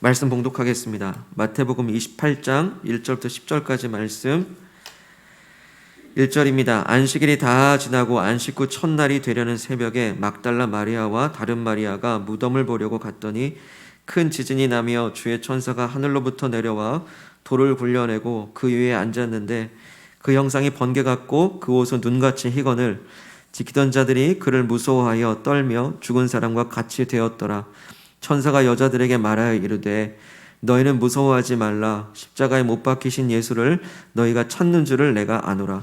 말씀 봉독하겠습니다. 마태복음 28장 1절부터 10절까지 말씀. 1절입니다. 안식일이 다 지나고 안식 후 첫날이 되려는 새벽에 막달라 마리아와 다른 마리아가 무덤을 보려고 갔더니 큰 지진이 나며 주의 천사가 하늘로부터 내려와 돌을 굴려내고 그 위에 앉았는데 그 형상이 번개 같고 그 옷은 눈같이 희거늘 지키던 자들이 그를 무서워하여 떨며 죽은 사람과 같이 되었더라. 천사가 여자들에게 말하여 이르되 너희는 무서워하지 말라. 십자가에 못 박히신 예수를 너희가 찾는 줄을 내가 아노라.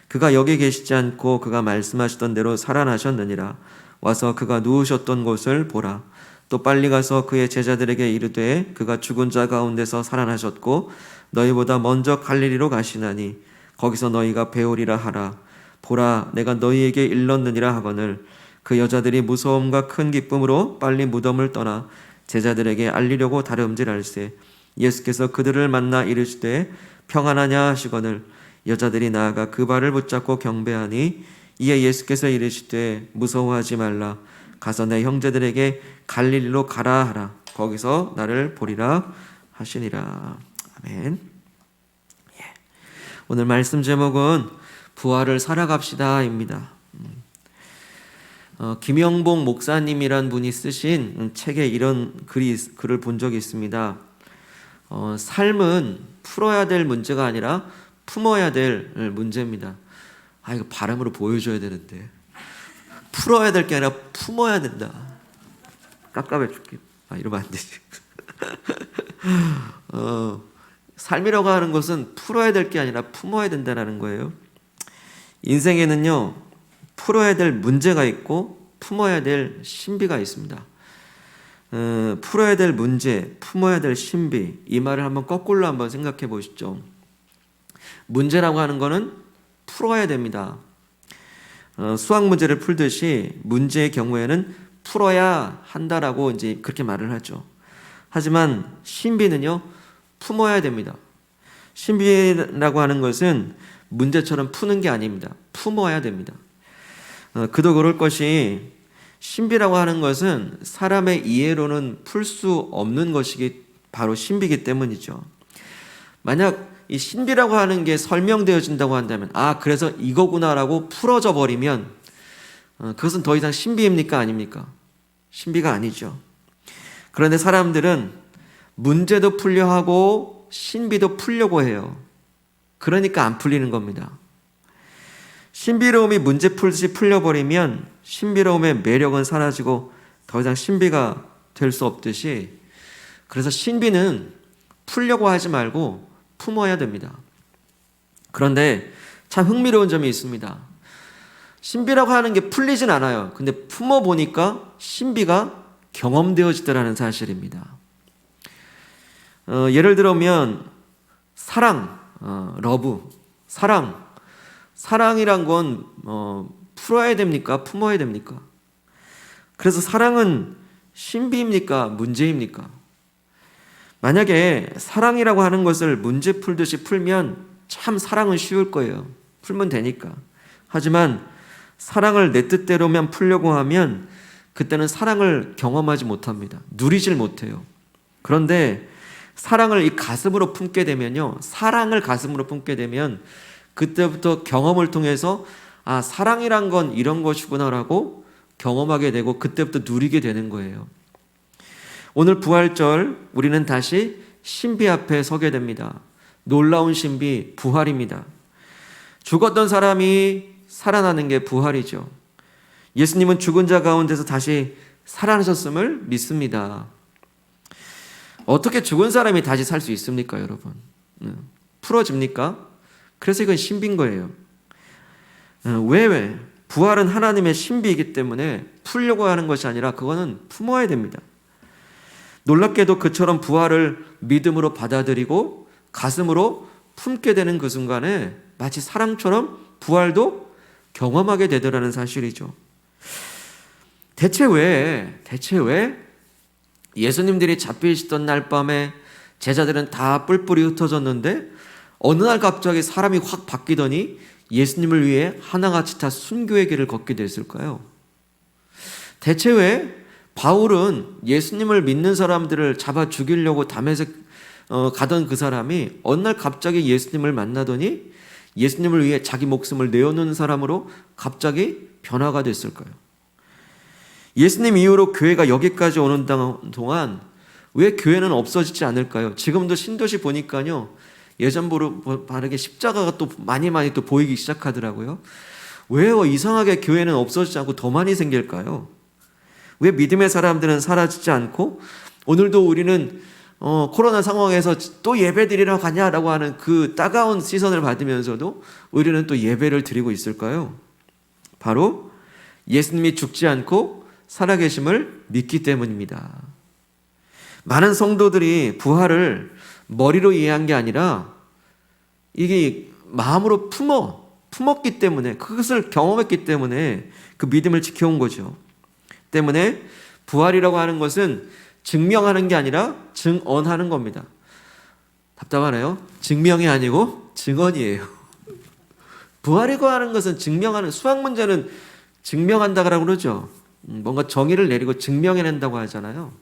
그가 여기 계시지 않고 그가 말씀하시던 대로 살아나셨느니라. 와서 그가 누우셨던 곳을 보라. 또 빨리 가서 그의 제자들에게 이르되 그가 죽은 자 가운데서 살아나셨고 너희보다 먼저 갈릴리로 가시나니 거기서 너희가 배우리라 하라. 보라, 내가 너희에게 일렀느니라 하거늘 그 여자들이 무서움과 큰 기쁨으로 빨리 무덤을 떠나 제자들에게 알리려고 다름질할세. 예수께서 그들을 만나 이르시되 평안하냐 하시거늘 여자들이 나아가 그 발을 붙잡고 경배하니 이에 예수께서 이르시되 무서워하지 말라. 가서 내 형제들에게 갈릴리로 가라 하라. 거기서 나를 보리라 하시니라. 아멘. 오늘 말씀 제목은 부활을 살아갑시다입니다. 김영봉 목사님이란 분이 쓰신 책에 이런 글을 본 적이 있습니다. 삶은 풀어야 될 문제가 아니라 품어야 될 문제입니다. 이거 발음으로 보여줘야 되는데 풀어야 될 게 아니라 품어야 된다. 깝깝해 죽겠. 이러면 안 되지. 삶이라고 하는 것은 풀어야 될 게 아니라 품어야 된다는 거예요. 인생에는요, 풀어야 될 문제가 있고 품어야 될 신비가 있습니다. 풀어야 될 문제, 품어야 될 신비, 이 말을 한번 거꾸로 한번 생각해 보시죠. 문제라고 하는 거는 풀어야 됩니다. 수학 문제를 풀듯이 문제의 경우에는 풀어야 한다라고 이제 그렇게 말을 하죠. 하지만 신비는요, 품어야 됩니다. 신비라고 하는 것은 문제처럼 푸는 게 아닙니다. 품어야 됩니다. 그도 그럴 것이 신비라고 하는 것은 사람의 이해로는 풀 수 없는 것이 바로 신비이기 때문이죠. 만약 이 신비라고 하는 게 설명되어진다고 한다면 그래서 이거구나라고 풀어져 버리면 그것은 더 이상 신비입니까? 아닙니까? 신비가 아니죠. 그런데 사람들은 문제도 풀려 하고 신비도 풀려고 해요. 그러니까 안 풀리는 겁니다. 신비로움이 문제 풀듯이 풀려버리면 신비로움의 매력은 사라지고 더 이상 신비가 될 수 없듯이, 그래서 신비는 풀려고 하지 말고 품어야 됩니다. 그런데 참 흥미로운 점이 있습니다. 신비라고 하는 게 풀리진 않아요. 근데 품어보니까 신비가 경험되어지더라는 사실입니다. 예를 들면 사랑, 러브, 사랑이란 건 풀어야 됩니까? 품어야 됩니까? 그래서 사랑은 신비입니까? 문제입니까? 만약에 사랑이라고 하는 것을 문제 풀듯이 풀면 참 사랑은 쉬울 거예요. 풀면 되니까. 하지만 사랑을 내 뜻대로만 풀려고 하면 그때는 사랑을 경험하지 못합니다. 누리질 못해요. 그런데 사랑을 이 가슴으로 품게 되면요, 사랑을 가슴으로 품게 되면 그때부터 경험을 통해서 사랑이란 건 이런 것이구나라고 경험하게 되고 그때부터 누리게 되는 거예요. 오늘 부활절 우리는 다시 신비 앞에 서게 됩니다. 놀라운 신비, 부활입니다. 죽었던 사람이 살아나는 게 부활이죠. 예수님은 죽은 자 가운데서 다시 살아나셨음을 믿습니다. 어떻게 죽은 사람이 다시 살 수 있습니까, 여러분? 풀어집니까? 그래서 이건 신비인 거예요. 왜? 부활은 하나님의 신비이기 때문에 풀려고 하는 것이 아니라 그거는 품어야 됩니다. 놀랍게도 그처럼 부활을 믿음으로 받아들이고 가슴으로 품게 되는 그 순간에 마치 사랑처럼 부활도 경험하게 되더라는 사실이죠. 대체 왜 예수님들이 잡히시던 날 밤에 제자들은 다 뿔뿔이 흩어졌는데 어느 날 갑자기 사람이 확 바뀌더니 예수님을 위해 하나같이 다 순교의 길을 걷게 됐을까요? 대체 왜 바울은 예수님을 믿는 사람들을 잡아 죽이려고 다메섹 가던 그 사람이 어느 날 갑자기 예수님을 만나더니 예수님을 위해 자기 목숨을 내어놓는 사람으로 갑자기 변화가 됐을까요? 예수님 이후로 교회가 여기까지 오는 동안 왜 교회는 없어지지 않을까요? 지금도 신도시 보니까요, 예전보다 바르게 십자가가 또 많이 또 보이기 시작하더라고요. 왜 이상하게 교회는 없어지지 않고 더 많이 생길까요? 왜 믿음의 사람들은 사라지지 않고 오늘도 우리는 코로나 상황에서 또 예배 드리러 가냐라고 하는 그 따가운 시선을 받으면서도 우리는 또 예배를 드리고 있을까요? 바로 예수님이 죽지 않고 살아계심을 믿기 때문입니다. 많은 성도들이 부활을 머리로 이해한 게 아니라 이게 마음으로 품었기 때문에, 그것을 경험했기 때문에 그 믿음을 지켜온 거죠. 때문에 부활이라고 하는 것은 증명하는 게 아니라 증언하는 겁니다. 답답하네요. 증명이 아니고 증언이에요. 부활이라고 하는 것은 증명하는, 수학 문제는 증명한다고 그러죠. 뭔가 정의를 내리고 증명해낸다고 하잖아요.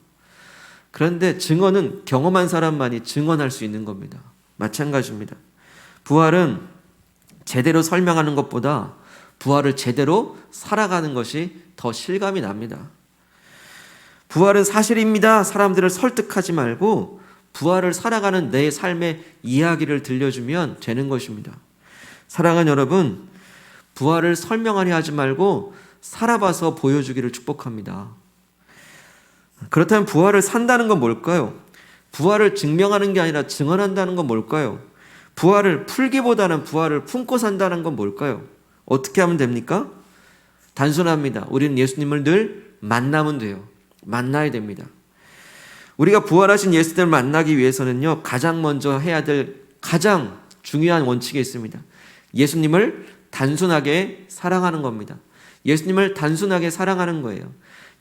그런데 증언은 경험한 사람만이 증언할 수 있는 겁니다. 마찬가지입니다. 부활은 제대로 설명하는 것보다 부활을 제대로 살아가는 것이 더 실감이 납니다. 부활은 사실입니다. 사람들을 설득하지 말고 부활을 살아가는 내 삶의 이야기를 들려주면 되는 것입니다. 사랑하는 여러분, 부활을 설명하려 하지 말고 살아봐서 보여주기를 축복합니다. 그렇다면 부활을 산다는 건 뭘까요? 부활을 증명하는 게 아니라 증언한다는 건 뭘까요? 부활을 풀기보다는 부활을 품고 산다는 건 뭘까요? 어떻게 하면 됩니까? 단순합니다. 우리는 예수님을 늘 만나면 돼요. 만나야 됩니다. 우리가 부활하신 예수님을 만나기 위해서는요, 가장 먼저 해야 될 가장 중요한 원칙이 있습니다. 예수님을 단순하게 사랑하는 겁니다. 예수님을 단순하게 사랑하는 거예요.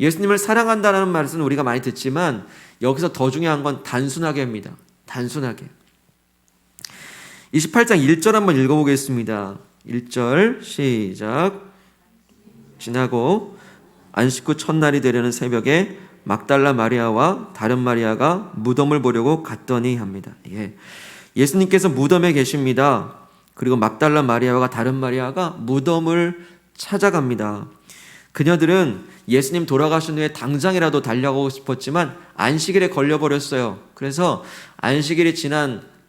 예수님을 사랑한다는 말은 우리가 많이 듣지만 여기서 더 중요한 건 단순하게입니다. 단순하게. 28장 1절 한번 읽어보겠습니다. 1절 시작. 지나고 안식 후 첫날이 되려는 새벽에 막달라 마리아와 다른 마리아가 무덤을 보려고 갔더니 합니다. 예수님께서 무덤에 계십니다. 그리고 막달라 마리아와 다른 마리아가 무덤을 찾아갑니다. 그녀들은 예수님 돌아가신 후에 당장이라도 달려가고 싶었지만 안식일에 걸려버렸어요. 그래서 안식일이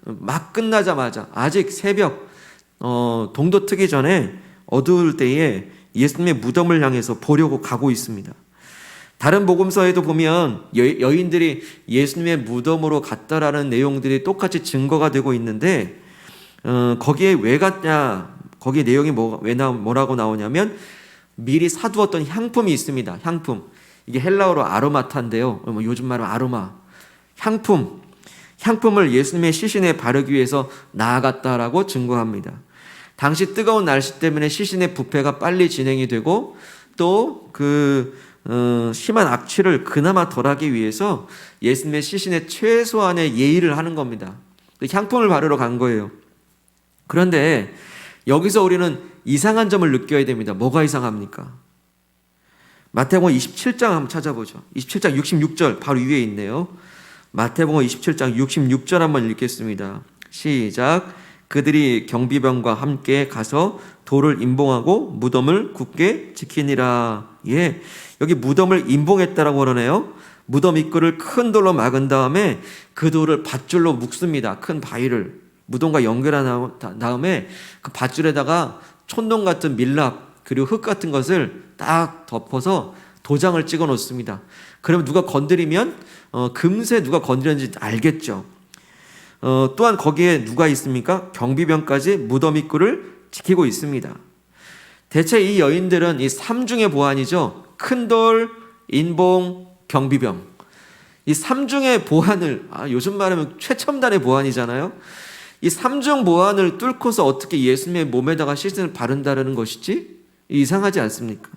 막 끝나자마자 아직 새벽 동도 트기 전에 어두울 때에 예수님의 무덤을 향해서 보려고 가고 있습니다. 다른 복음서에도 보면 여인들이 예수님의 무덤으로 갔다라는 내용들이 똑같이 증거가 되고 있는데 거기에 왜 갔냐, 거기에 내용이 뭐라고 나오냐면 미리 사두었던 향품이 있습니다. 향품. 이게 헬라어로 아로마타인데요. 요즘 말로 아로마. 향품을 예수님의 시신에 바르기 위해서 나아갔다라고 증거합니다. 당시 뜨거운 날씨 때문에 시신의 부패가 빨리 진행이 되고 또 심한 악취를 그나마 덜하기 위해서 예수님의 시신에 최소한의 예의를 하는 겁니다. 향품을 바르러 간 거예요. 그런데 여기서 우리는 이상한 점을 느껴야 됩니다. 뭐가 이상합니까? 마태복음 27장 한번 찾아보죠. 27장 66절 바로 위에 있네요. 마태복음 27장 66절 한번 읽겠습니다. 시작. 그들이 경비병과 함께 가서 돌을 임봉하고 무덤을 굳게 지키니라. 여기 무덤을 임봉했다라고 그러네요. 무덤 입구를 큰 돌로 막은 다음에 그 돌을 밧줄로 묶습니다. 큰 바위를 무덤과 연결한 다음에 그 밧줄에다가 촌동 같은 밀랍 그리고 흙 같은 것을 딱 덮어서 도장을 찍어 놓습니다. 그러면 누가 건드리면 금세 누가 건드렸는지 알겠죠. 또한 거기에 누가 있습니까? 경비병까지 무덤 입구를 지키고 있습니다. 대체 이 여인들은 이 삼중의 보안이죠. 큰돌, 인봉, 경비병. 이 삼중의 보안을 요즘 말하면 최첨단의 보안이잖아요. 이 삼중 보안을 뚫고서 어떻게 예수님의 몸에다가 시신을 바른다는 것이지? 이상하지 않습니까?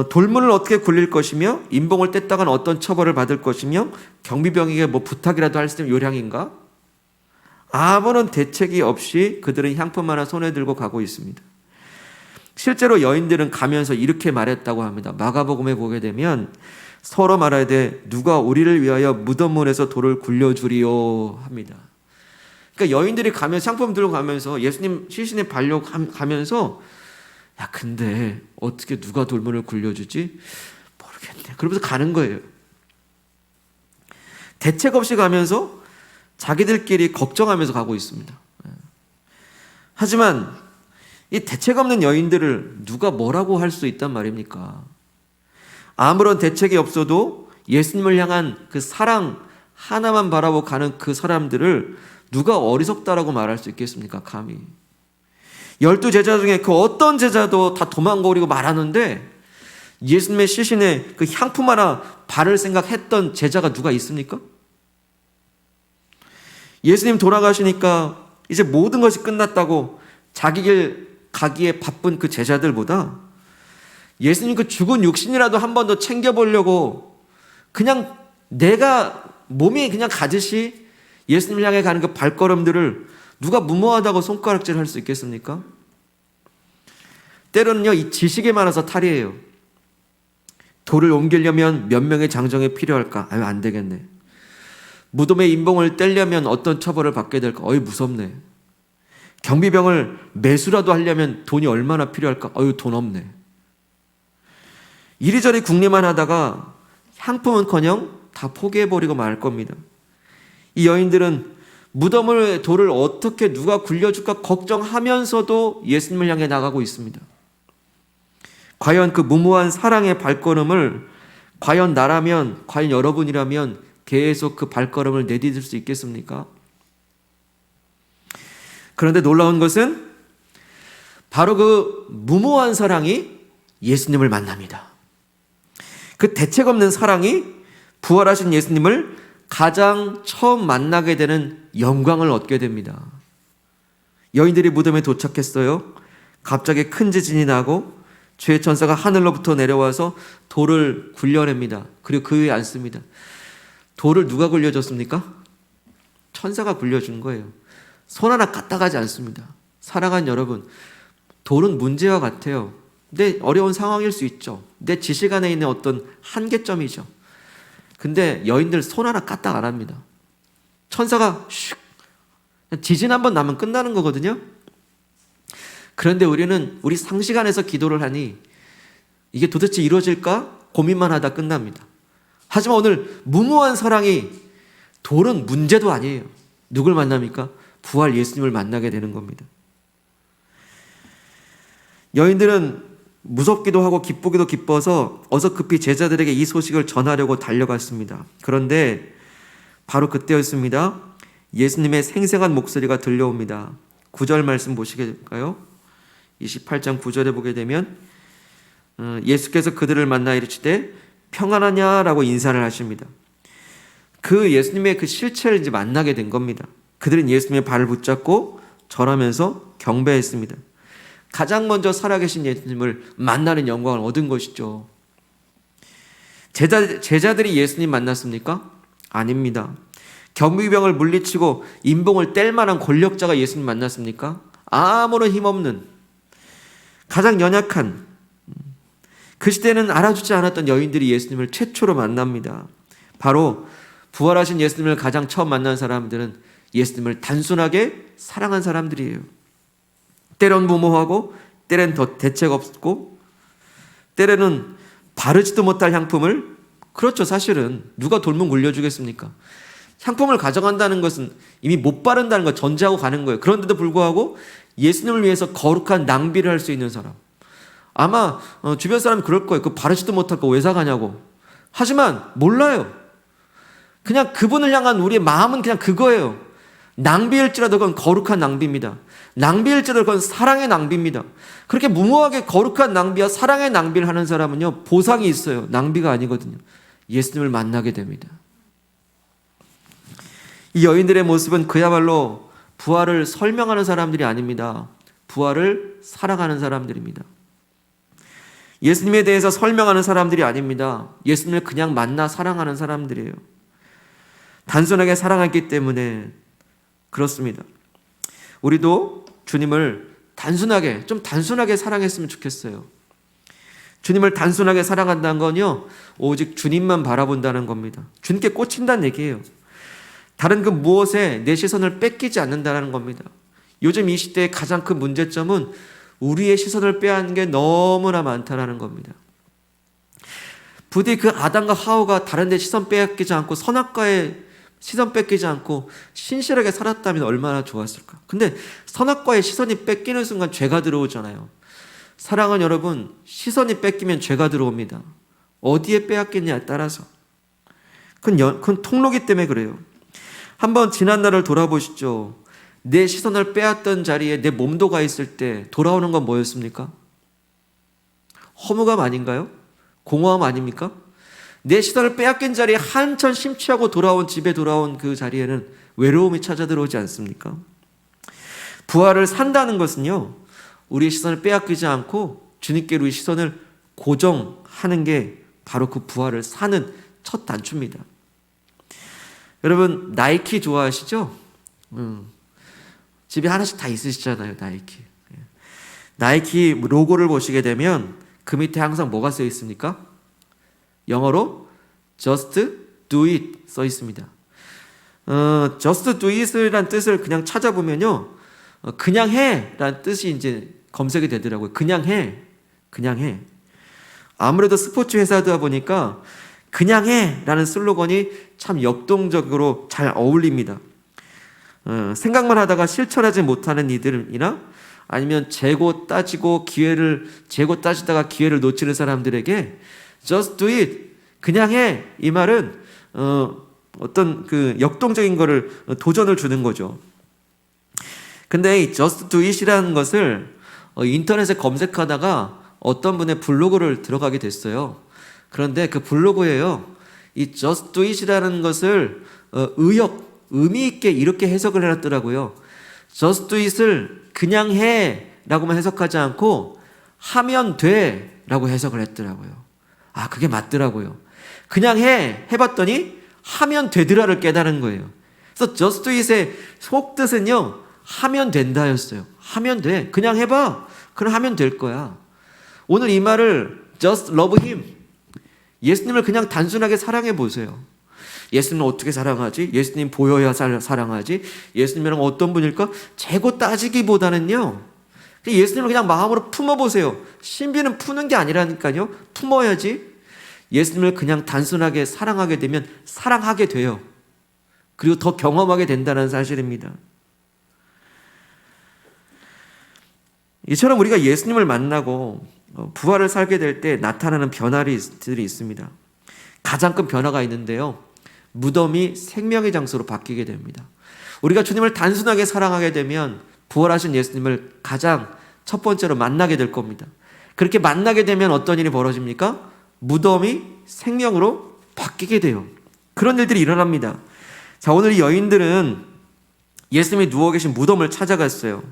돌문을 어떻게 굴릴 것이며 인봉을 뗐다간 어떤 처벌을 받을 것이며 경비병에게 부탁이라도 할 수 있는 요량인가? 아무런 대책이 없이 그들은 향품 하나 손에 들고 가고 있습니다. 실제로 여인들은 가면서 이렇게 말했다고 합니다. 마가복음에 보게 되면 서로 말하되 누가 우리를 위하여 무덤문에서 돌을 굴려주리요 합니다. 그러니까 여인들이 가면서 향품 들고 가면서 예수님 시신에 발려 가면서 야 근데 어떻게 누가 돌문을 굴려주지? 모르겠네. 그러면서 가는 거예요. 대책 없이 가면서 자기들끼리 걱정하면서 가고 있습니다. 하지만 이 대책 없는 여인들을 누가 뭐라고 할 수 있단 말입니까? 아무런 대책이 없어도 예수님을 향한 그 사랑 하나만 바라보고 가는 그 사람들을 누가 어리석다라고 말할 수 있겠습니까? 감히. 12제자 중에 그 어떤 제자도 다 도망거리고 말하는데 예수님의 시신에 그 향품 하나 바를 생각했던 제자가 누가 있습니까? 예수님 돌아가시니까 이제 모든 것이 끝났다고 자기 길 가기에 바쁜 그 제자들보다 예수님 그 죽은 육신이라도 한 번 더 챙겨보려고 그냥 내가 몸이 그냥 가듯이 예수님을 향해 가는 그 발걸음들을 누가 무모하다고 손가락질 할 수 있겠습니까? 때로는요, 이 지식에 많아서 탈이에요. 돌을 옮기려면 몇 명의 장정이 필요할까? 아유, 안 되겠네. 무덤의 인봉을 떼려면 어떤 처벌을 받게 될까? 어이, 무섭네. 경비병을 매수라도 하려면 돈이 얼마나 필요할까? 어이, 돈 없네. 이리저리 궁리만 하다가 향품은커녕 다 포기해버리고 말 겁니다. 이 여인들은 무덤을 돌을 어떻게 누가 굴려줄까 걱정하면서도 예수님을 향해 나가고 있습니다. 과연 그 무모한 사랑의 발걸음을 과연 나라면, 과연 여러분이라면 계속 그 발걸음을 내디딜 수 있겠습니까? 그런데 놀라운 것은 바로 그 무모한 사랑이 예수님을 만납니다. 그 대책 없는 사랑이 부활하신 예수님을 가장 처음 만나게 되는 영광을 얻게 됩니다. 여인들이 무덤에 도착했어요. 갑자기 큰 지진이 나고 죄의 천사가 하늘로부터 내려와서 돌을 굴려냅니다. 그리고 그 위에 앉습니다. 돌을 누가 굴려줬습니까? 천사가 굴려준 거예요. 손 하나 까딱하지 않습니다. 사랑하는 여러분, 돌은 문제와 같아요. 내 어려운 상황일 수 있죠. 내 지식 안에 있는 어떤 한계점이죠. 근데 여인들 손 하나 까딱 안 합니다. 천사가 슉 지진 한번 나면 끝나는 거거든요. 그런데 우리는 우리 상식 안에서 기도를 하니 이게 도대체 이루어질까 고민만 하다 끝납니다. 하지만 오늘 무모한 사랑이 돌은 문제도 아니에요. 누굴 만납니까? 부활 예수님을 만나게 되는 겁니다. 여인들은 무섭기도 하고 기쁘기도 기뻐서 어서 급히 제자들에게 이 소식을 전하려고 달려갔습니다. 그런데 바로 그때였습니다. 예수님의 생생한 목소리가 들려옵니다. 9절 말씀 보시겠까요? 28장 9절에 보게 되면 예수께서 그들을 만나 이르시되 평안하냐라고 인사를 하십니다. 그 예수님의 그 실체를 이제 만나게 된 겁니다. 그들은 예수님의 발을 붙잡고 절하면서 경배했습니다. 가장 먼저 살아계신 예수님을 만나는 영광을 얻은 것이죠. 제자들이 예수님 만났습니까? 아닙니다. 경비병을 물리치고 인봉을 뗄 만한 권력자가 예수님 만났습니까? 아무런 힘없는 가장 연약한 그 시대는 알아주지 않았던 여인들이 예수님을 최초로 만납니다. 바로 부활하신 예수님을 가장 처음 만난 사람들은 예수님을 단순하게 사랑한 사람들이에요. 때론 무모하고 때론 더 대책 없고 때로는 바르지도 못할 향품을 그렇죠. 사실은 누가 돌문 굴려주겠습니까? 향품을 가져간다는 것은 이미 못 바른다는 걸 전제하고 가는 거예요. 그런데도 불구하고 예수님을 위해서 거룩한 낭비를 할 수 있는 사람. 아마 주변 사람이 그럴 거예요. 그 바르지도 못할 거 왜 사가냐고. 하지만 몰라요. 그냥 그분을 향한 우리의 마음은 그냥 그거예요. 낭비일지라도 그건 거룩한 낭비입니다. 낭비일지라도 그건 사랑의 낭비입니다. 그렇게 무모하게 거룩한 낭비와 사랑의 낭비를 하는 사람은요, 보상이 있어요. 낭비가 아니거든요. 예수님을 만나게 됩니다. 이 여인들의 모습은 그야말로 부활을 설명하는 사람들이 아닙니다. 부활을 사랑하는 사람들입니다. 예수님에 대해서 설명하는 사람들이 아닙니다. 예수님을 그냥 만나 사랑하는 사람들이에요. 단순하게 사랑했기 때문에 그렇습니다. 우리도 주님을 좀 단순하게 사랑했으면 좋겠어요. 주님을 단순하게 사랑한다는 건요, 오직 주님만 바라본다는 겁니다. 주님께 꽂힌다는 얘기예요. 다른 그 무엇에 내 시선을 뺏기지 않는다는 겁니다. 요즘 이 시대의 가장 큰 문제점은 우리의 시선을 빼앗는 게 너무나 많다는 겁니다. 부디 그 아담과 하와가 다른 데 시선 빼앗기지 않고 선악과에 시선 뺏기지 않고 신실하게 살았다면 얼마나 좋았을까. 근데 선악과에 시선이 뺏기는 순간 죄가 들어오잖아요. 사랑은 여러분, 시선이 뺏기면 죄가 들어옵니다. 어디에 빼앗겠냐에 따라서. 그건 통로기 때문에 그래요. 한번 지난 날을 돌아보시죠. 내 시선을 빼앗던 자리에 내 몸도 가 있을 때 돌아오는 건 뭐였습니까? 허무감 아닌가요? 공허함 아닙니까? 내 시선을 빼앗긴 자리에 한참 심취하고 집에 돌아온 그 자리에는 외로움이 찾아들어오지 않습니까? 부활을 산다는 것은요, 우리의 시선을 빼앗기지 않고 주님께로 이 시선을 고정하는 게 바로 그 부활을 사는 첫 단추입니다. 여러분, 나이키 좋아하시죠? 집에 하나씩 다 있으시잖아요, 나이키. 나이키 로고를 보시게 되면 그 밑에 항상 뭐가 써 있습니까? 영어로 Just do it 써 있습니다. Just do it이라는 뜻을 그냥 찾아보면요, 그냥 해라는 뜻이 이제 검색이 되더라고요. 그냥 해. 아무래도 스포츠 회사다 보니까 그냥 해라는 슬로건이 참 역동적으로 잘 어울립니다. 생각만 하다가 실천하지 못하는 이들이나 아니면 재고 따지다가 기회를 놓치는 사람들에게 just do it, 그냥 해, 이 말은 어떤 그 역동적인 거를 도전을 주는 거죠. 근데 이 just do it이라는 것을 인터넷에 검색하다가 어떤 분의 블로그를 들어가게 됐어요. 그런데 그 블로그에요, 이 just do it이라는 것을 의미 있게 이렇게 해석을 해놨더라고요. just do it을 그냥 해 라고만 해석하지 않고 하면 돼 라고 해석을 했더라고요. 아, 그게 맞더라고요. 그냥 해봤더니 하면 되더라를 깨달은 거예요. 그래서 just do it의 속뜻은요, 하면 된다였어요. 하면 돼. 그냥 해봐. 그럼 하면 될 거야. 오늘 이 말을 just love him, 예수님을 그냥 단순하게 사랑해 보세요. 예수님은 어떻게 사랑하지? 예수님 보여야 사랑하지? 예수님이랑 어떤 분일까? 재고 따지기보다는요, 예수님을 그냥 마음으로 품어보세요. 신비는 푸는 게 아니라니까요. 품어야지. 예수님을 그냥 단순하게 사랑하게 되면 사랑하게 돼요. 그리고 더 경험하게 된다는 사실입니다. 이처럼 우리가 예수님을 만나고 부활을 살게 될 때 나타나는 변화들이 있습니다. 가장 큰 변화가 있는데요, 무덤이 생명의 장소로 바뀌게 됩니다. 우리가 주님을 단순하게 사랑하게 되면 부활하신 예수님을 가장 첫 번째로 만나게 될 겁니다. 그렇게 만나게 되면 어떤 일이 벌어집니까? 무덤이 생명으로 바뀌게 돼요. 그런 일들이 일어납니다. 자, 오늘 이 여인들은 예수님이 누워 계신 무덤을 찾아갔어요.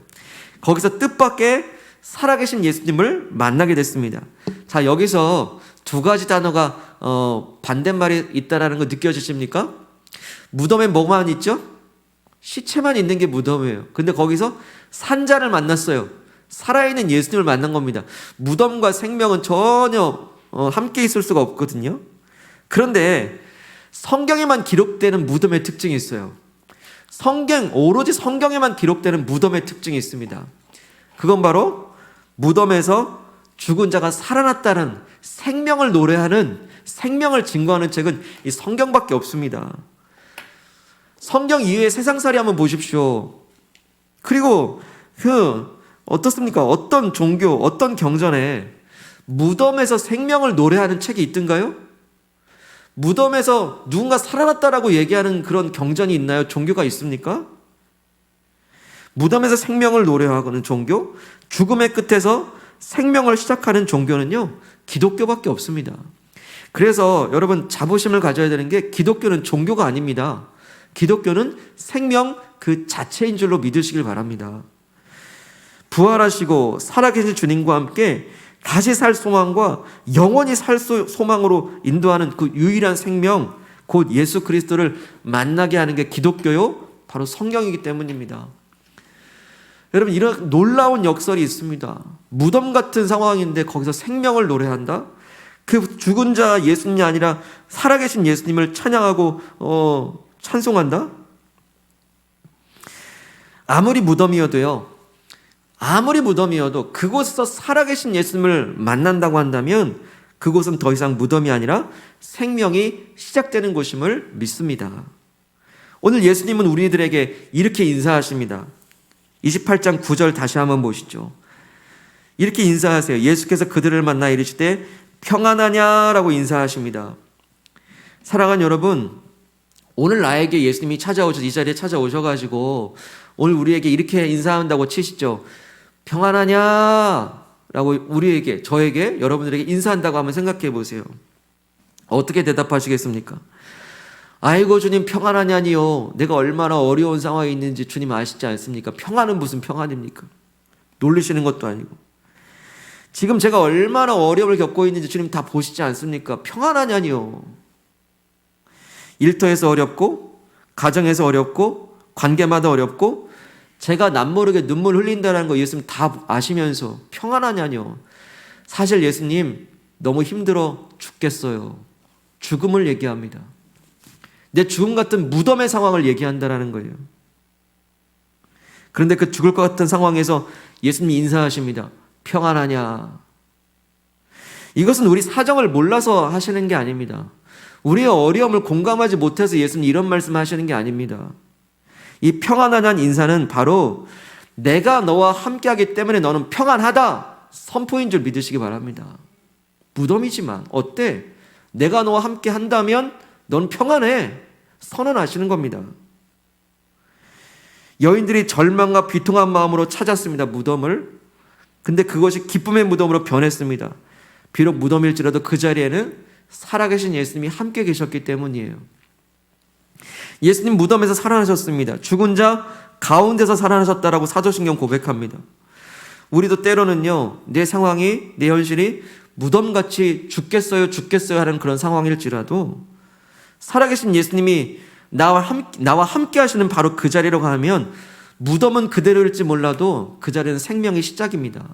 거기서 뜻밖의 살아계신 예수님을 만나게 됐습니다. 자, 여기서 두 가지 단어가 반대말이 있다라는 거 느껴지십니까? 무덤에 뭐만 있죠? 시체만 있는 게 무덤이에요. 근데 거기서 산자를 만났어요. 살아있는 예수님을 만난 겁니다. 무덤과 생명은 전혀 함께 있을 수가 없거든요. 그런데 성경에만 기록되는 무덤의 특징이 있어요. 오로지 성경에만 기록되는 무덤의 특징이 있습니다. 그건 바로 무덤에서 죽은 자가 살아났다는 생명을 노래하는, 생명을 증거하는 책은 이 성경밖에 없습니다. 성경 이외의 세상살이 한번 보십시오. 그리고 어떻습니까? 어떤 종교, 어떤 경전에 무덤에서 생명을 노래하는 책이 있던가요? 무덤에서 누군가 살아났다라고 얘기하는 그런 경전이 있나요? 종교가 있습니까? 무덤에서 생명을 노래하는 종교, 죽음의 끝에서 생명을 시작하는 종교는요, 기독교밖에 없습니다. 그래서 여러분, 자부심을 가져야 되는 게 기독교는 종교가 아닙니다. 기독교는 생명 그 자체인 줄로 믿으시길 바랍니다. 부활하시고 살아계신 주님과 함께 다시 살 소망과 영원히 살 소망으로 인도하는 그 유일한 생명, 곧 예수 그리스도를 만나게 하는 게 기독교요, 바로 성경이기 때문입니다. 여러분, 이런 놀라운 역설이 있습니다. 무덤 같은 상황인데 거기서 생명을 노래한다? 그 죽은 자 예수님이 아니라 살아계신 예수님을 찬양하고 찬송한다? 아무리 무덤이어도 그곳에서 살아계신 예수님을 만난다고 한다면 그곳은 더 이상 무덤이 아니라 생명이 시작되는 곳임을 믿습니다. 오늘 예수님은 우리들에게 이렇게 인사하십니다. 28장 9절 다시 한번 보시죠. 이렇게 인사하세요. 예수께서 그들을 만나 이르시되 평안하냐라고 인사하십니다. 사랑하는 여러분, 오늘 나에게 예수님이 이 자리에 찾아오셔가지고 오늘 우리에게 이렇게 인사한다고 치시죠. 평안하냐라고 저에게, 여러분들에게 인사한다고 한번 생각해 보세요. 어떻게 대답하시겠습니까? 아이고 주님 평안하냐니요. 내가 얼마나 어려운 상황에 있는지 주님 아시지 않습니까? 평안은 무슨 평안입니까? 놀리시는 것도 아니고. 지금 제가 얼마나 어려움을 겪고 있는지 주님 다 보시지 않습니까? 평안하냐니요. 일터에서 어렵고, 가정에서 어렵고, 관계마다 어렵고, 제가 남모르게 눈물 흘린다는 거 예수님 다 아시면서 평안하냐뇨. 사실 예수님 너무 힘들어 죽겠어요. 죽음을 얘기합니다. 내 죽음 같은 무덤의 상황을 얘기한다는 거예요. 그런데 그 죽을 것 같은 상황에서 예수님이 인사하십니다. 평안하냐. 이것은 우리 사정을 몰라서 하시는 게 아닙니다. 우리의 어려움을 공감하지 못해서 예수님 이런 말씀을 하시는 게 아닙니다. 이 평안하냐는 인사는 바로 내가 너와 함께하기 때문에 너는 평안하다 선포인 줄 믿으시기 바랍니다. 무덤이지만 어때? 내가 너와 함께 한다면 넌 평안해 선언하시는 겁니다. 여인들이 절망과 비통한 마음으로 찾았습니다. 무덤을. 근데 그것이 기쁨의 무덤으로 변했습니다. 비록 무덤일지라도 그 자리에는 살아계신 예수님이 함께 계셨기 때문이에요. 예수님 무덤에서 살아나셨습니다. 죽은 자 가운데서 살아나셨다라고 사도신경 고백합니다. 우리도 때로는요, 내 상황이, 내 현실이 무덤같이 죽겠어요 하는 그런 상황일지라도 살아계신 예수님이 나와 함께 하시는 바로 그 자리로 가면 무덤은 그대로일지 몰라도 그 자리는 생명의 시작입니다.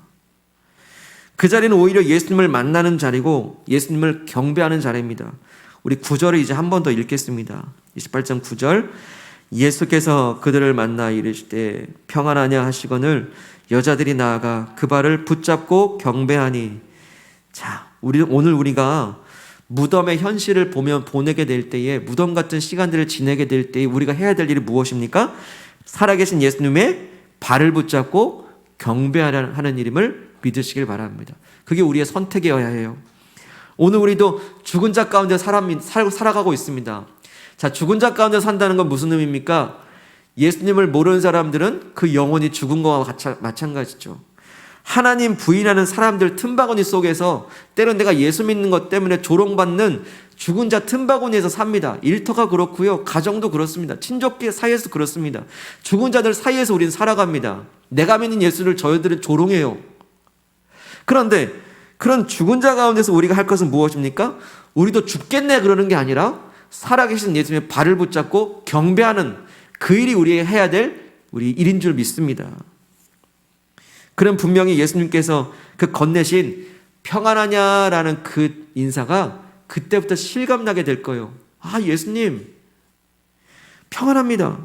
그 자리는 오히려 예수님을 만나는 자리고 예수님을 경배하는 자리입니다. 우리 9절을 이제 한 번 더 읽겠습니다. 28장 9절. 예수께서 그들을 만나 이르시되 평안하냐 하시거늘 여자들이 나아가 그 발을 붙잡고 경배하니. 자, 오늘 우리가 무덤의 현실을 보내게 될 때에, 무덤 같은 시간들을 지내게 될 때에 우리가 해야 될 일이 무엇입니까? 살아계신 예수님의 발을 붙잡고 경배하는 일임을 믿으시길 바랍니다. 그게 우리의 선택이어야 해요. 오늘 우리도 죽은 자 가운데 살아가고 있습니다. 자, 죽은 자 가운데 산다는 건 무슨 의미입니까? 예수님을 모르는 사람들은 그 영혼이 죽은 거와 마찬가지죠. 하나님 부인하는 사람들 틈바구니 속에서 때론 내가 예수 믿는 것 때문에 조롱받는 죽은 자 틈바구니에서 삽니다. 일터가 그렇고요. 가정도 그렇습니다. 친족 사이에서 그렇습니다. 죽은 자들 사이에서 우리는 살아갑니다. 내가 믿는 예수를 저희들은 조롱해요. 그런데 그런 죽은 자 가운데서 우리가 할 것은 무엇입니까? 우리도 죽겠네 그러는 게 아니라 살아계신 예수님의 발을 붙잡고 경배하는 그 일이 우리가 해야 될 우리 일인 줄 믿습니다. 그럼 분명히 예수님께서 그 건네신 평안하냐라는 그 인사가 그때부터 실감나게 될 거예요. 아, 예수님 평안합니다.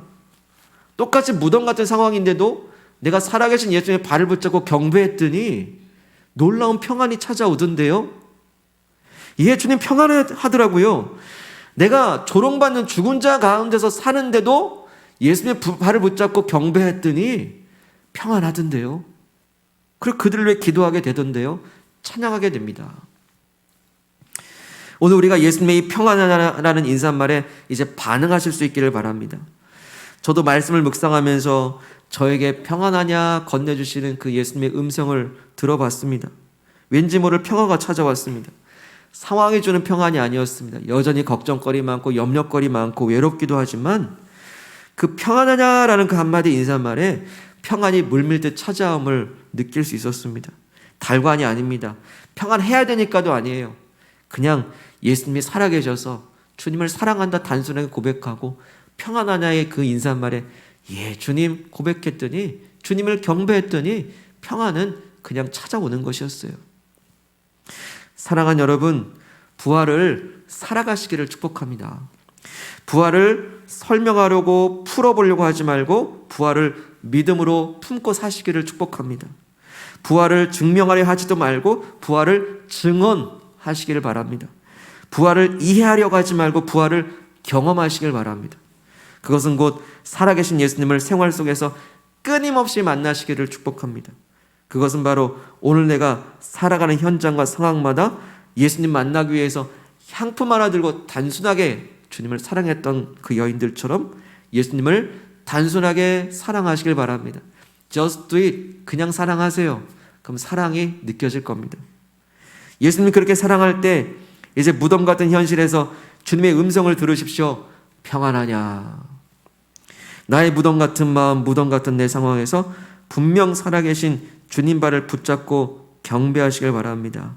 똑같이 무덤 같은 상황인데도 내가 살아계신 예수님의 발을 붙잡고 경배했더니 놀라운 평안이 찾아오던데요. 예, 주님 평안하더라고요. 내가 조롱받는 죽은 자 가운데서 사는데도 예수님의 발을 붙잡고 경배했더니 평안하던데요. 그리고 그들을 위해 기도하게 되던데요. 찬양하게 됩니다. 오늘 우리가 예수님의 이 평안하라는 인사말에 이제 반응하실 수 있기를 바랍니다. 저도 말씀을 묵상하면서 저에게 평안하냐 건네주시는 그 예수님의 음성을 들어봤습니다. 왠지 모를 평화가 찾아왔습니다. 상황이 주는 평안이 아니었습니다. 여전히 걱정거리 많고 염려거리 많고 외롭기도 하지만 그 평안하냐라는 그 한마디 인사말에 평안이 물밀듯 찾아옴을 느낄 수 있었습니다. 달관이 아닙니다. 평안해야 되니까도 아니에요. 그냥 예수님이 살아계셔서 주님을 사랑한다 단순하게 고백하고 평안하냐의 그 인사말에 주님 고백했더니, 주님을 경배했더니 평안은 그냥 찾아오는 것이었어요. 사랑하는 여러분, 부활을 살아가시기를 축복합니다. 부활을 설명하려고 풀어보려고 하지 말고 부활을 믿음으로 품고 사시기를 축복합니다. 부활을 증명하려 하지도 말고 부활을 증언하시기를 바랍니다. 부활을 이해하려고 하지 말고 부활을 경험하시길 바랍니다. 그것은 곧 살아계신 예수님을 생활 속에서 끊임없이 만나시기를 축복합니다. 그것은 바로 오늘 내가 살아가는 현장과 상황마다 예수님 만나기 위해서 향품 하나 들고 단순하게 주님을 사랑했던 그 여인들처럼 예수님을 단순하게 사랑하시길 바랍니다. Just do it. 그냥 사랑하세요. 그럼 사랑이 느껴질 겁니다. 예수님 그렇게 사랑할 때 이제 무덤 같은 현실에서 주님의 음성을 들으십시오. 평안하냐. 나의 무덤 같은 마음, 무덤 같은 내 상황에서 분명 살아계신 주님 발을 붙잡고 경배하시길 바랍니다.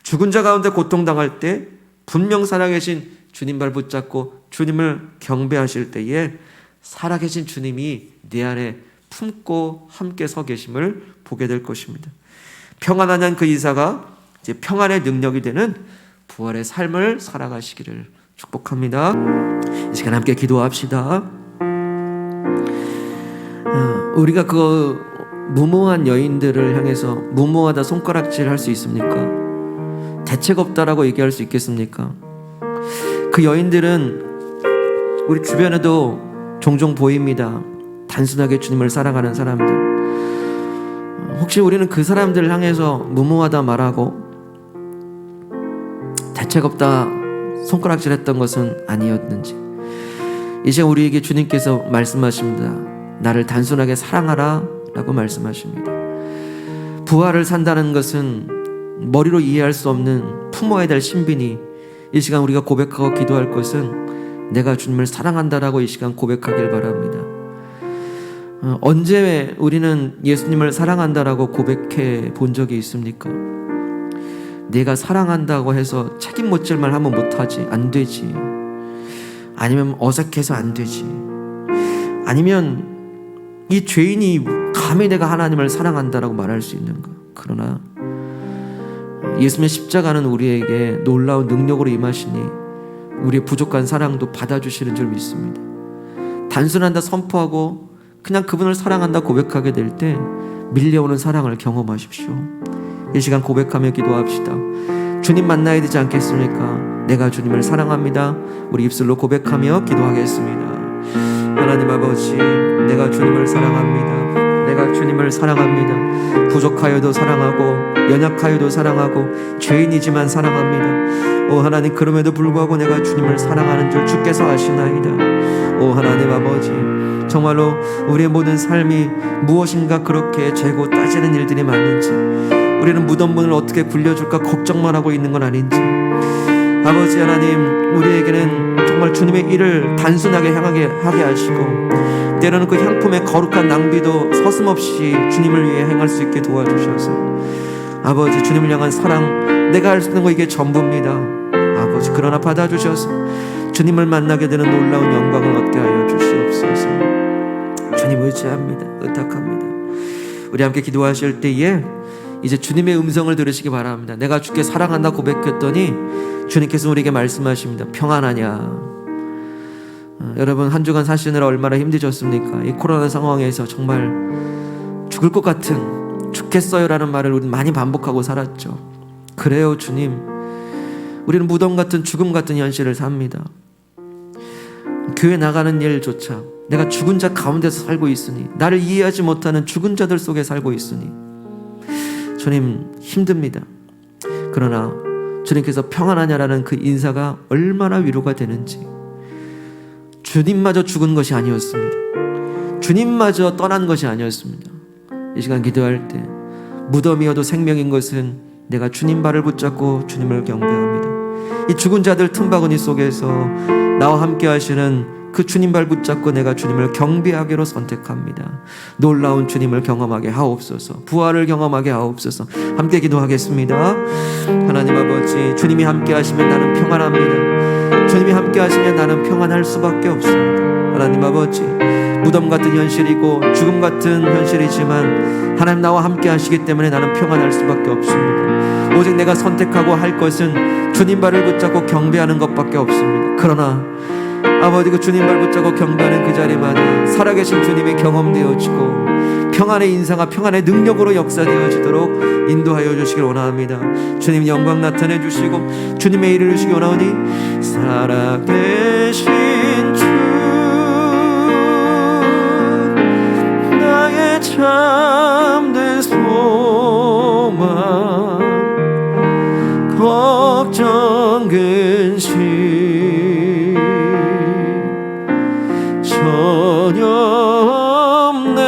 죽은 자 가운데 고통당할 때 분명 살아계신 주님 발 붙잡고 주님을 경배하실 때에 살아계신 주님이 내 안에 품고 함께 서 계심을 보게 될 것입니다. 평안한 그 이사가 이제 평안의 능력이 되는 부활의 삶을 살아가시기를 축복합니다. 이 시간 함께 기도합시다. 우리가 그 무모한 여인들을 향해서 무모하다 손가락질 할 수 있습니까? 대책 없다라고 얘기할 수 있겠습니까? 그 여인들은 우리 주변에도 종종 보입니다. 단순하게 주님을 사랑하는 사람들. 혹시 우리는 그 사람들을 향해서 무모하다 말하고 대책 없다 손가락질 했던 것은 아니었는지, 이제 우리에게 주님께서 말씀하십니다. 나를 단순하게 사랑하라 라고 말씀하십니다. 부활을 산다는 것은 머리로 이해할 수 없는 품어야 될 신비니 이 시간 우리가 고백하고 기도할 것은 내가 주님을 사랑한다라고 이 시간 고백하길 바랍니다. 언제 우리는 예수님을 사랑한다라고 고백해 본 적이 있습니까? 내가 사랑한다고 해서 책임 못 질 말 하면 못하지, 안 되지. 아니면 어색해서 안 되지. 아니면 이 죄인이 감히 내가 하나님을 사랑한다라고 말할 수 있는가? 그러나 예수님의 십자가는 우리에게 놀라운 능력으로 임하시니 우리의 부족한 사랑도 받아주시는 줄 믿습니다. 단순한다 선포하고 그냥 그분을 사랑한다 고백하게 될 때 밀려오는 사랑을 경험하십시오. 이 시간 고백하며 기도합시다. 주님 만나야 되지 않겠습니까? 내가 주님을 사랑합니다. 우리 입술로 고백하며 기도하겠습니다. 하나님 아버지, 내가 주님을 사랑합니다. 내가 주님을 사랑합니다. 부족하여도 사랑하고 연약하여도 사랑하고 죄인이지만 사랑합니다. 오 하나님, 그럼에도 불구하고 내가 주님을 사랑하는 줄 주께서 아시나이다. 오 하나님 아버지, 정말로 우리의 모든 삶이 무엇인가 그렇게 재고 따지는 일들이 많은지, 우리는 무덤문을 어떻게 굴려줄까 걱정만 하고 있는 건 아닌지, 아버지 하나님, 우리에게는 정말 주님의 일을 단순하게 향하게 하게 하시고 때로는 그 향품의 거룩한 낭비도 서슴없이 주님을 위해 행할 수 있게 도와주셔서 아버지, 주님을 향한 사랑, 내가 할 수 있는 거 이게 전부입니다. 아버지, 그러나 받아주셔서 주님을 만나게 되는 놀라운 영광을 얻게 하여 주시옵소서. 주님 의지합니다. 의탁합니다. 우리 함께 기도하실 때에 이제 주님의 음성을 들으시기 바랍니다. 내가 주께 사랑한다 고백했더니 주님께서 우리에게 말씀하십니다. 평안하냐. 여러분, 한 주간 사시느라 얼마나 힘드셨습니까? 이 코로나 상황에서 정말 죽을 것 같은, 죽겠어요라는 말을 우리는 많이 반복하고 살았죠. 그래요 주님, 우리는 무덤 같은, 죽음 같은 현실을 삽니다. 교회 나가는 일조차 내가 죽은 자 가운데서 살고 있으니, 나를 이해하지 못하는 죽은 자들 속에 살고 있으니 주님 힘듭니다. 그러나 주님께서 평안하냐라는 그 인사가 얼마나 위로가 되는지. 주님마저 죽은 것이 아니었습니다. 주님마저 떠난 것이 아니었습니다. 이 시간 기도할 때 무덤이어도 생명인 것은 내가 주님 발을 붙잡고 주님을 경배합니다. 이 죽은 자들 틈바구니 속에서 나와 함께 하시는 그 주님 발 붙잡고 내가 주님을 경배하기로 선택합니다. 놀라운 주님을 경험하게 하옵소서. 부활을 경험하게 하옵소서. 함께 기도하겠습니다. 하나님 아버지, 주님이 함께 하시면 나는 평안합니다. 주님이 함께 하시면 나는 평안할 수밖에 없습니다. 하나님 아버지, 무덤 같은 현실이고 죽음 같은 현실이지만 하나님 나와 함께 하시기 때문에 나는 평안할 수밖에 없습니다. 오직 내가 선택하고 할 것은 주님 발을 붙잡고 경배하는 것밖에 없습니다. 그러나 아버지, 그 주님 발 붙잡고 경배하는 그 자리마다 살아계신 주님이 경험되어지고 평안의 인사가 평안의 능력으로 역사되어지도록 인도하여 주시길 원합니다. 주님 영광 나타내 주시고 주님의 일을 주시기 원하오니 살아계신 주 나의 참된 소망 걱정 근심 전혀 없네.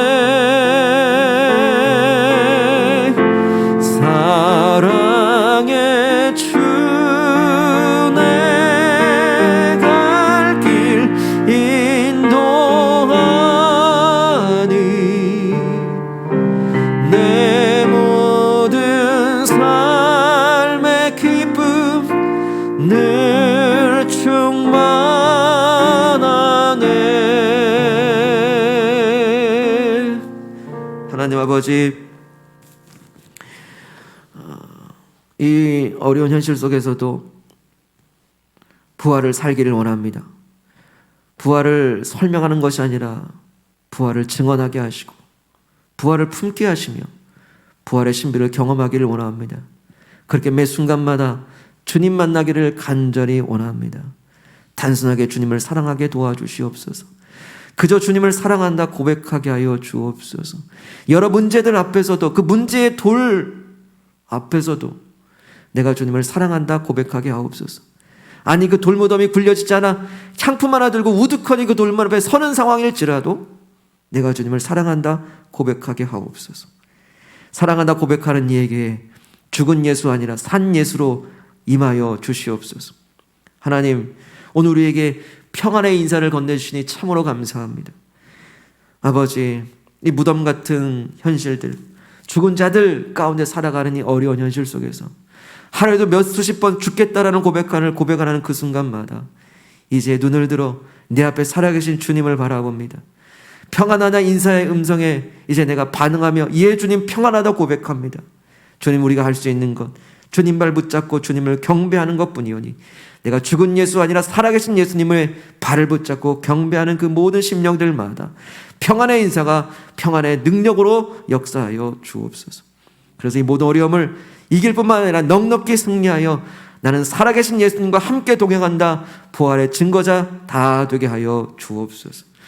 사랑의 주 내 갈 길 인도하니 내 모든 삶의 기쁨 늘 충만하네. 하나님 아버지, 이 어려운 현실 속에서도 부활을 살기를 원합니다. 부활을 설명하는 것이 아니라 부활을 증언하게 하시고 부활을 품게 하시며 부활의 신비를 경험하기를 원합니다. 그렇게 매 순간마다 주님 만나기를 간절히 원합니다. 단순하게 주님을 사랑하게 도와주시옵소서. 그저 주님을 사랑한다 고백하게 하여 주옵소서. 여러 문제들 앞에서도, 그 문제의 돌 앞에서도 내가 주님을 사랑한다 고백하게 하옵소서. 아니, 그 돌무덤이 굴려지지 않아 향품 하나 들고 우두커니 그 돌무덤 앞에 서는 상황일지라도 내가 주님을 사랑한다 고백하게 하옵소서. 사랑한다 고백하는 이에게 죽은 예수 아니라 산 예수로 임하여 주시옵소서. 하나님, 오늘 우리에게 평안의 인사를 건네주시니 참으로 감사합니다. 아버지, 이 무덤 같은 현실들, 죽은 자들 가운데 살아가는 이 어려운 현실 속에서 하루에도 몇 수십 번 죽겠다라는 고백하는 그 순간마다 이제 눈을 들어 내 앞에 살아계신 주님을 바라봅니다. 평안하다 인사의 음성에 이제 내가 반응하며 예 주님 평안하다 고백합니다. 주님, 우리가 할 수 있는 것 주님 발 붙잡고 주님을 경배하는 것뿐이오니 내가 죽은 예수 아니라 살아계신 예수님의 발을 붙잡고 경배하는 그 모든 심령들마다 평안의 인사가 평안의 능력으로 역사하여 주옵소서. 그래서 이 모든 어려움을 이길 뿐만 아니라 넉넉히 승리하여 나는 살아계신 예수님과 함께 동행한다 부활의 증거자 다 되게 하여 주옵소서.